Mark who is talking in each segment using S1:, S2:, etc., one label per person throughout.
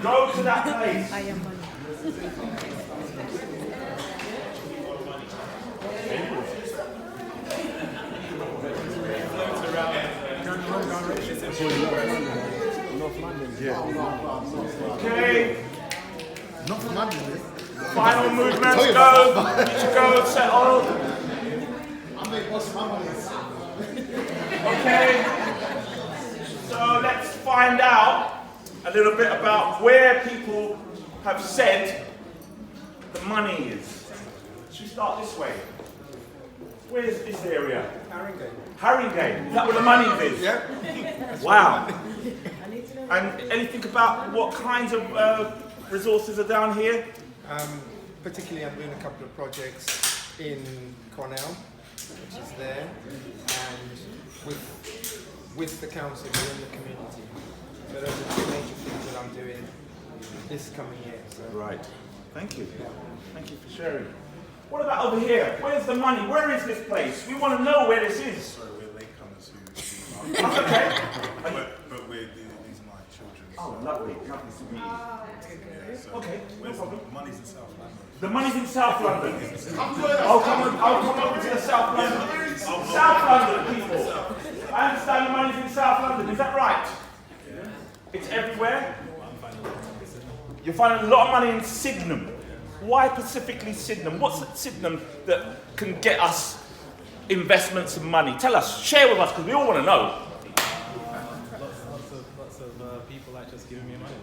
S1: Go to that place.
S2: I am money.
S3: North London, yeah.
S1: Okay.
S3: North London,
S1: Final movements. Go. Go. Settle.
S3: I make most of my money.
S1: Okay. So let's find out a little bit about where people have said the money is. Should we start this way? Where's this area? Haringey. Is that where the money is?
S3: Yeah.
S1: Wow. And anything about what kinds of resources are down here?
S4: Particularly, I'm doing a couple of projects in Cornell, which is there, and with the council within the community. So those are two major things that I'm doing this coming year. So.
S1: Right. Thank you. Thank you for sharing. What about over here? Where's the money? Where is this place? We want to know where this is.
S5: Sorry, we're latecomers who
S1: That's okay.
S5: but these are my children.
S1: Oh, lovely. Lovely to meet you.
S5: Yeah, so
S1: Okay, no problem.
S5: Money's in South London.
S1: The money's in South London. I'll come over to the South London. South London, people. I understand the money's in South London. Is that right? It's everywhere? You're finding a lot of money in Sydenham. Why specifically Sydenham? What's at Sydenham that can get us investments and money? Tell us, share with us, because we all want to know.
S6: Lots of people like just giving me money.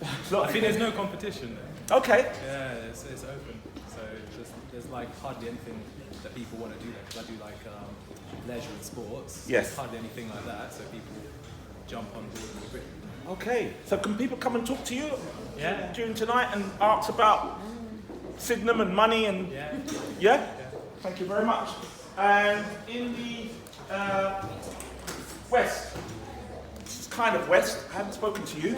S6: That's all. I think there's no competition there.
S1: Okay.
S6: Yeah, it's open. So there's like hardly anything that people want to do there. Because I do like leisure and sports.
S1: Yes.
S6: There's hardly anything like that. So people jump on board with it.
S1: Okay. So can people come and talk to you
S6: Yeah.
S1: during tonight and ask about Sydenham and money and
S6: Yeah.
S1: yeah? Thank you very much. And in the west, this is kind of west. I haven't spoken to you.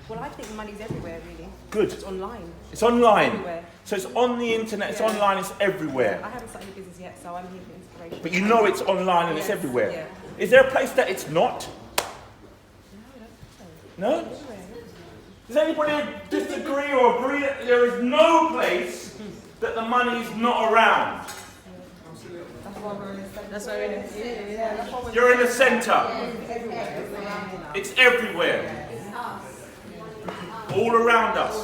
S2: Well, I think money's everywhere, really.
S1: Good.
S2: It's online.
S1: It's online.
S2: Everywhere.
S1: So it's on the internet, it's
S2: Yeah.
S1: online, it's everywhere.
S2: I haven't started a business yet, so I'm here for inspiration.
S1: But you know it's online and it's
S2: Yes,
S1: everywhere.
S2: yeah.
S1: Is there a place that it's not? No? Does anybody disagree or agree that there is no place that the money is not around?
S2: That's why we're in it.
S1: You're in the centre. It's everywhere. All around us.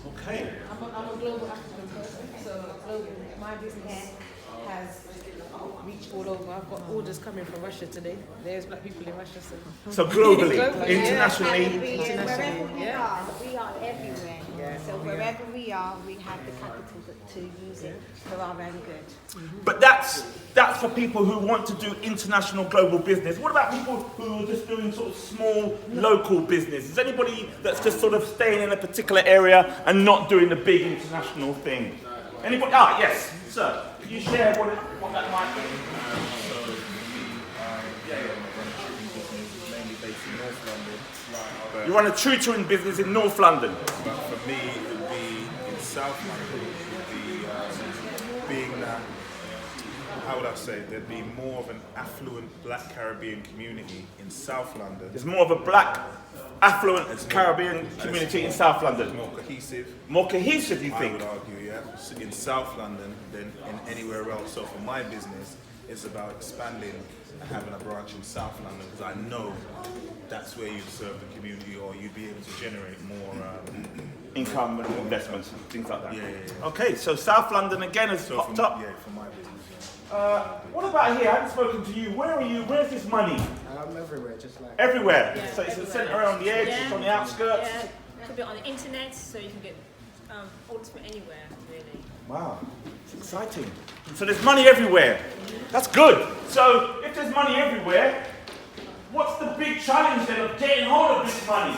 S1: Okay.
S2: I'm a global African person, so global. My business has reached all over. I've got orders coming from Russia today. There's black people in Russia,
S1: So globally,
S2: Globally,
S1: internationally.
S7: Wherever
S2: Yeah.
S7: we are everywhere. So wherever we are, we have the capital to use it for our own good.
S1: But that's for people who want to do international global business. What about people who are just doing sort of small local business? Is anybody that's just sort of staying in a particular area and not doing the big international thing? Anybody? Ah, yes, sir. Could you share what that might be?
S5: Mainly based in North London. But
S1: You run a tutoring business in North London.
S5: for me, it would be in South London. It would be being that, how would I say, there'd be more of an affluent Black Caribbean community in South London.
S1: There's more of a black, affluent Caribbean community in South London.
S5: More cohesive.
S1: More cohesive, you
S5: I
S1: think?
S5: would argue, yeah, in South London than in anywhere else. So for my business, it's about expanding and having a branch in South London because I know that's where you'd serve the community or you'd be able to generate more.
S1: Income and investments and things like that.
S5: Yeah, yeah, yeah.
S1: Okay, so South London again has
S5: So
S1: popped
S5: for,
S1: up.
S5: yeah, for my business.
S1: What about here? I haven't spoken to you. Where are you? Where's this money?
S4: I'm everywhere, just like.
S1: Everywhere.
S8: Yeah.
S1: So it's the centre around the edge, it's on the outskirts.
S8: Yeah, it could be on the internet, so you can get orders from anywhere, really.
S1: Wow, it's exciting. So there's money everywhere. That's good. So if there's money everywhere, what's the big challenge then of getting hold of this money?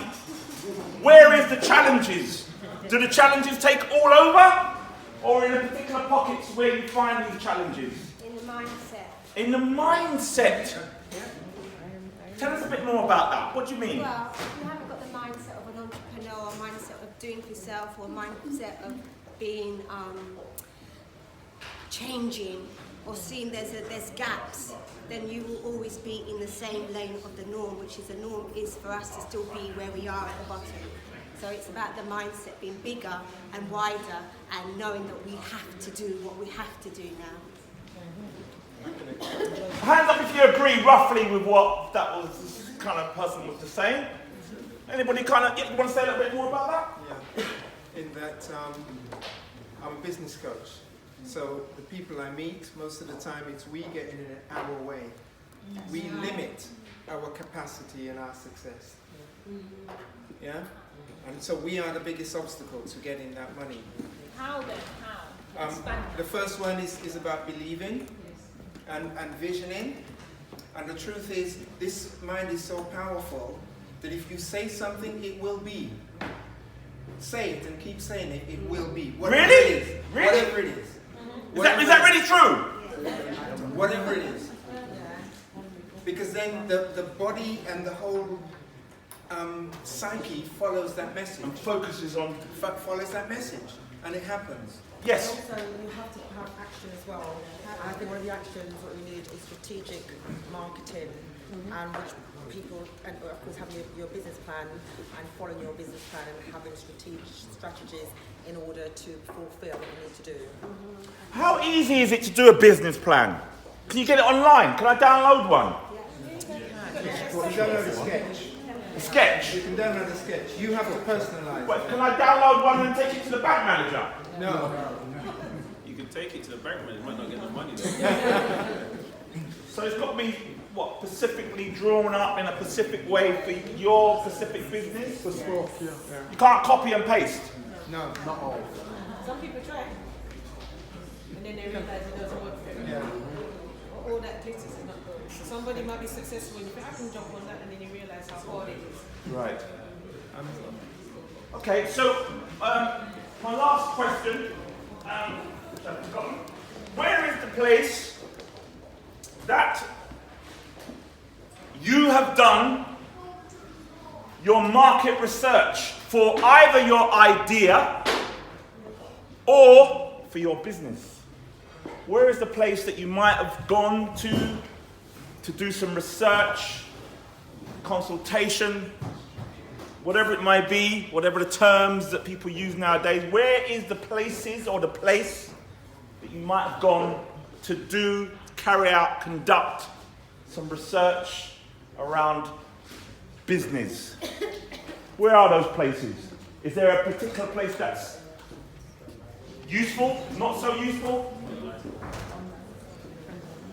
S1: Where is the challenges? Do the challenges take all over? Or in the particular pockets where you find these challenges?
S7: In the mindset.
S1: In the mindset. Tell us a bit more about that. What do you mean?
S7: Well, if you haven't got the mindset of an entrepreneur, or mindset of doing for yourself, or mindset of being changing, or seeing there's gaps, then you will always be in the same lane of the norm, which is the norm is for us to still be where we are at the bottom. So it's about the mindset being bigger and wider and knowing that we have to do what we have to do now.
S1: Hands up if you agree roughly with what that was kind of person was just saying. Anybody kind of, you want to say a little bit more about that?
S4: Yeah, in that I'm a business coach. So the people I meet, most of the time it's we get in our way. We limit our capacity and our success. Yeah? And so we are the biggest obstacle to getting that money.
S8: How then? How? Expand.
S4: The first one is about believing and visioning. And the truth is, this mind is so powerful that if you say something, it will be. Say it and keep saying it, it will be. Whatever
S1: Really?
S4: it is.
S1: Really?
S4: Whatever it is.
S1: Is that really true?
S4: Whatever it is. Because then the body and the whole psyche follows that message.
S1: And focuses on...
S4: Follows that message. And it happens.
S1: Yes.
S2: Also, you have to have action as well. I think one of the actions what we need is strategic marketing, and which people, and of course having your business plan and following your business plan and having strategies in order to fulfill what you need to do.
S1: How easy is it to do a business plan? Can you get it online? Can I download one?
S4: You download a sketch.
S1: A sketch?
S4: You can download a sketch. You have to personalize.
S1: Wait, can I download one and take it to the bank manager?
S4: No.
S9: You can take it to the bank, man. You might not get the money though.
S1: So it's got to be, what, specifically drawn up in a specific way for your specific business? You can't copy and paste?
S4: No, not all.
S2: Some people try, and then they realize it doesn't work for them.
S4: Yeah.
S2: All that glitters is not good. So somebody might be successful and you think, I can jump on that, and then you realize how hard it is.
S1: Right. Okay, so my last question, which I've forgotten. Where is the place that you have done your market research for either your idea or for your business? Where is the place that you might have gone to do some research, consultation, whatever it might be, whatever the terms that people use nowadays? Where is the places or the place that you might have gone to carry out, conduct some research around business? Where are those places? Is there a particular place that's useful, not so useful?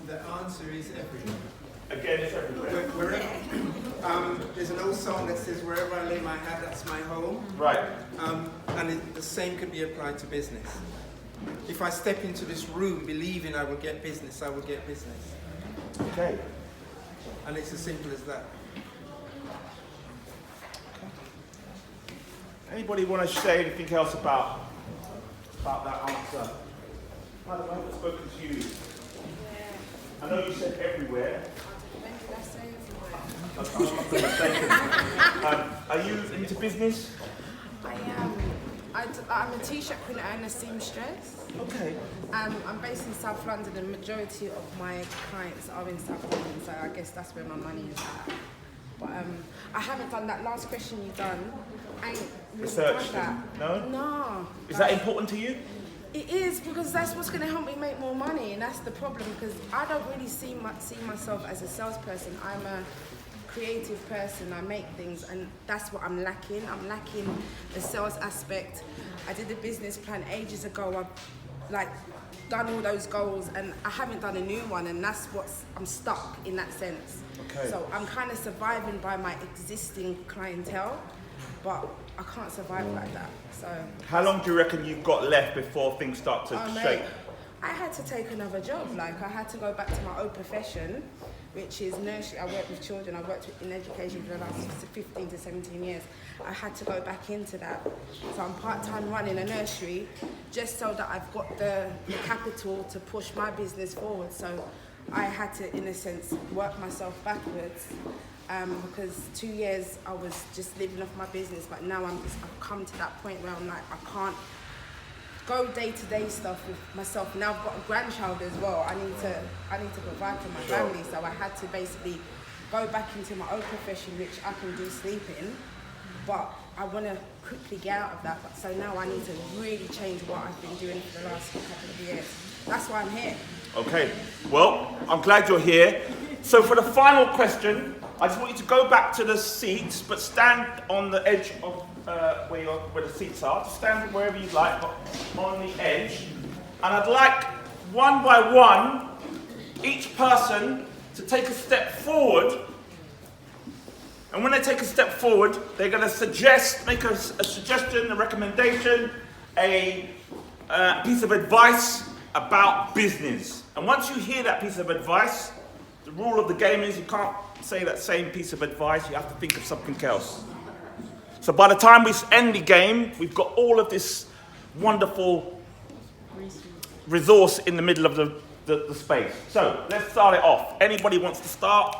S4: The answer is everywhere.
S1: Again, it's everywhere.
S4: There's an old song that says, wherever I lay my hat, that's my home.
S1: Right.
S4: The same could be applied to business. If I step into this room believing I will get business, I will get business.
S1: Okay.
S4: And it's as simple as that.
S1: Anybody want to say anything else about that answer? By the way, I've spoken to you. I know you said everywhere.
S10: When did I say
S1: everywhere? Are you into business?
S10: I am. I'm a t-shirt printer and a seamstress.
S1: Okay.
S10: I'm based in South London, and the majority of my clients are in South London, so I guess that's where my money is at. But I haven't done that last question you done. I ain't really
S1: Research.
S10: done that.
S1: No?
S10: No.
S1: Is that important to you?
S10: It is, because that's what's going to help me make more money, and that's the problem, because I don't really see myself as a salesperson. I'm a creative person. I make things, and that's what I'm lacking. I'm lacking the sales aspect. I did a business plan ages ago. I've done all those goals, and I haven't done a new one, and that's what's, I'm stuck in that sense.
S1: Okay.
S10: So I'm kind of surviving by my existing clientele, but I can't survive like that. So
S1: How long do you reckon you've got left before things start to shake?
S10: I had to take another job. I had to go back to my old profession, which is nursery. I work with children. I worked in education for the last 15 to 17 years. I had to go back into that. So I'm part-time running a nursery just so that I've got the capital to push my business forward. So I had to, in a sense, work myself backwards. Because 2 years I was just living off my business, but now I've come to that point where I'm like, I can't go day-to-day stuff with myself. Now I've got a grandchild as well. I need to provide for my family, so I had to basically go back into my own profession, which I can do sleeping, but I want to quickly get out of that. So now I need to really change what I've been doing for the last couple of years. That's why I'm here.
S1: Okay, well, I'm glad you're here. So for the final question, I just want you to go back to the seats, but stand on the edge of where the seats are. Just stand wherever you like, but on the edge. And I'd like, one by one, each person to take a step forward. And when they take a step forward, they're going to make a suggestion, a recommendation, a piece of advice about business. And once you hear that piece of advice, the rule of the game is you can't say that same piece of advice, you have to think of something else. So by the time we end the game, we've got all of this wonderful resource in the middle of the space. So let's start it off. Anybody wants to start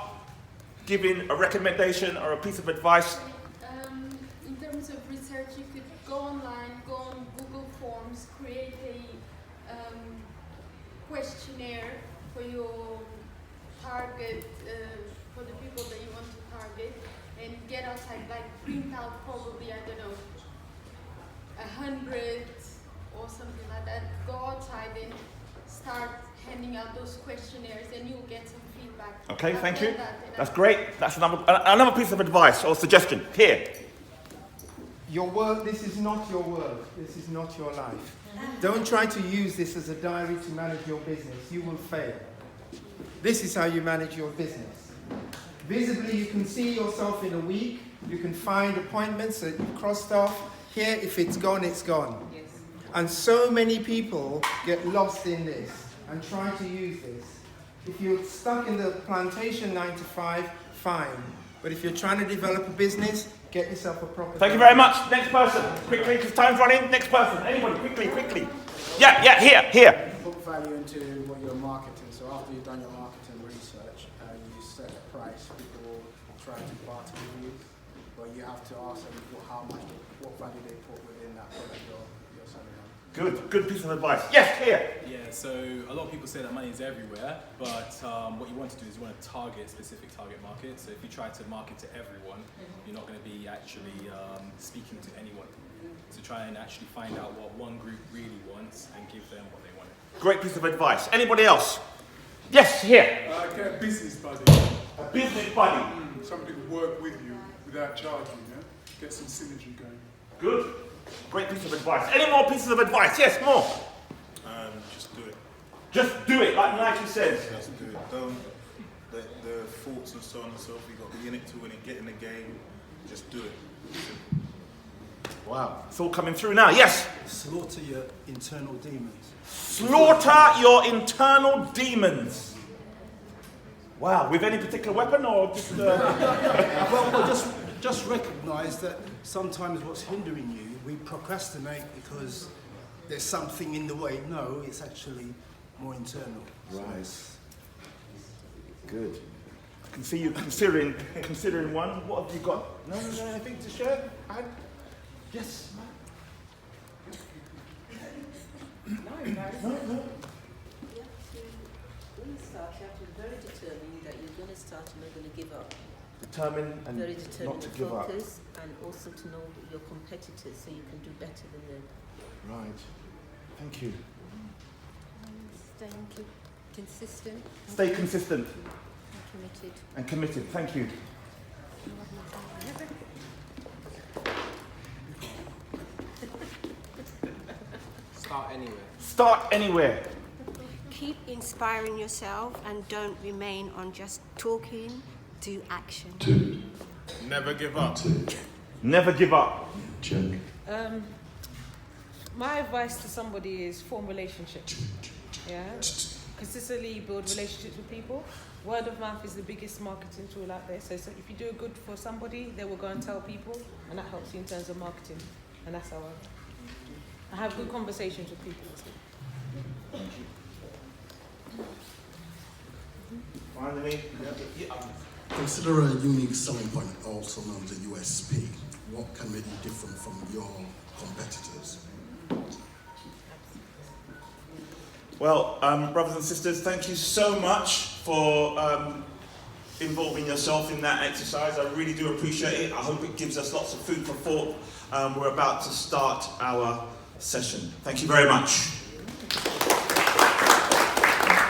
S1: giving a recommendation or a piece of advice?
S11: In terms of research, you could go online, go on Google Forms, create a questionnaire for your target, for the people that you want to target, and get outside, like print out probably, I don't know, 100 or something like that. Go outside and start handing out those questionnaires, and you'll get some feedback.
S1: Okay, thank you. That's great. That's another piece of advice or suggestion. Here.
S4: Your work, this is not your work. This is not your life. Don't try to use this as a diary to manage your business. You will fail. This is how you manage your business. Visibly, you can see yourself in a week. You can find appointments that you've crossed off. Here, if it's gone, it's gone. Yes. And so many people get lost in this and try to use this. If you're stuck in the plantation 9 to 5, fine. But if you're trying to develop a business, get yourself a proper...
S1: Thank you very much. Next person. Quickly, because time's running. Next person. Anybody, quickly. Yeah, here.
S12: Put value into what you're marketing. So after you've done your marketing research and you set a price, people will try to barter with you. But you have to ask them what value they put within that product you're selling on.
S1: Good piece of advice. Yes, here.
S6: Yeah, so a lot of people say that money is everywhere, but what you want to do is you want to target specific target markets. So if you try to market to everyone, you're not going to be actually speaking to anyone. So try and actually find out what one group really wants and give them what they want.
S1: Great piece of advice. Anybody else? Yes, here.
S13: Get a business buddy.
S1: A business buddy.
S13: Somebody to work with you without charging, yeah? Get some synergy going.
S1: Good. Great piece of advice. Any more pieces of advice? Yes, more.
S5: Just do it.
S1: Just do it, like Nike says.
S5: Just do it. Don't let the thoughts and so on and so forth. You've got to be in it to win it, get in the game. Just do it.
S1: Wow. It's all coming through now. Yes.
S14: Slaughter your internal demons.
S1: Slaughter your internal demons. Wow. With any particular weapon or just...
S14: well, just recognise that sometimes what's hindering you, we procrastinate because there's something in the way. No, it's actually more internal.
S1: Right. Good. I can see you considering one. What have you got? No, anything to share? Yes.
S15: No. When you start, you have to be very determined that you're going to start and not going to give up.
S1: Determined and
S15: very determined
S1: not to give up.
S15: Focus, and also to know your competitors so you can do better than them.
S1: Right. Thank you.
S11: Staying consistent.
S1: Stay consistent.
S11: And committed.
S1: And committed. Thank you.
S6: Start anywhere.
S1: Start anywhere.
S7: Keep inspiring yourself and don't remain on just talking, do action.
S5: 2. Never give up.
S3: 2.
S1: Never give up.
S3: Check.
S2: My advice to somebody is form relationships. Yeah? Consistently build relationships with people. Word of mouth is the biggest marketing tool out there. So if you do good for somebody, they will go and tell people, and that helps you in terms of marketing. And that's how I have good conversations with people.
S1: Finally,
S3: consider a unique selling point, also known as a USP. What can make you different from your competitors?
S1: Well, brothers and sisters, thank you so much for involving yourself in that exercise. I really do appreciate it. I hope it gives us lots of food for thought. We're about to start our session. Thank you very much.